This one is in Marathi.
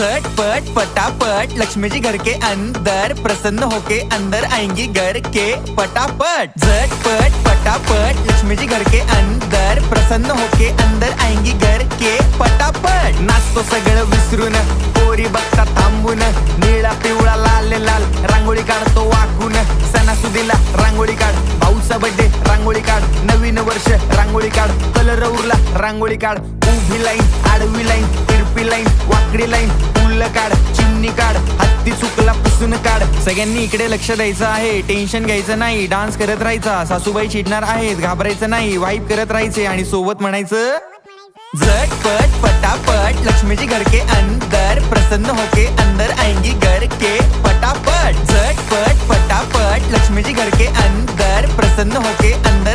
झटपट पटापट लक्ष्मी जी घर के अंदर, प्रसन्न होके अंदर आएंगी घर के पटापट। झटपट पटापट लक्ष्मी जी घर के अंदर, प्रसन्न होके अंदर आएंगी घर के पटापट। नाचतो सगळं विसरून, पोरी बघता थांबून, निळा पिवळा लाल लाल रांगोळी काढतो वाकून। सणासुदीला रांगोळी काढ, भाऊचा बर्थडे रांगोळी काढ, नवीन वर्ष रांगोळी काढ, कलर उरला रांगोळी काढ। उभी लाईन, आडवी लाईन, तिरपी लाईन, वाकडी लाईन, फुल काढ, चिमणी काढ, हत्ती चुकला पुसून काढ। सगळ्यांनी इकडे लक्ष द्यायचं आहे, टेन्शन घ्यायचं नाही, डान्स करत राहायचा। सासूबाई चिडणार आहेत, घाबरायचं नाही, वाईब करत राहायचे आणि सोबत म्हणायचं झटपट पटापट लक्ष्मी जी घर के अंदर, प्रसन्न होके अंदर आएंगी घर के पटापट। झटपट पटापट लक्ष्मी जी घर के अंदर, प्रसन्न होके अंदर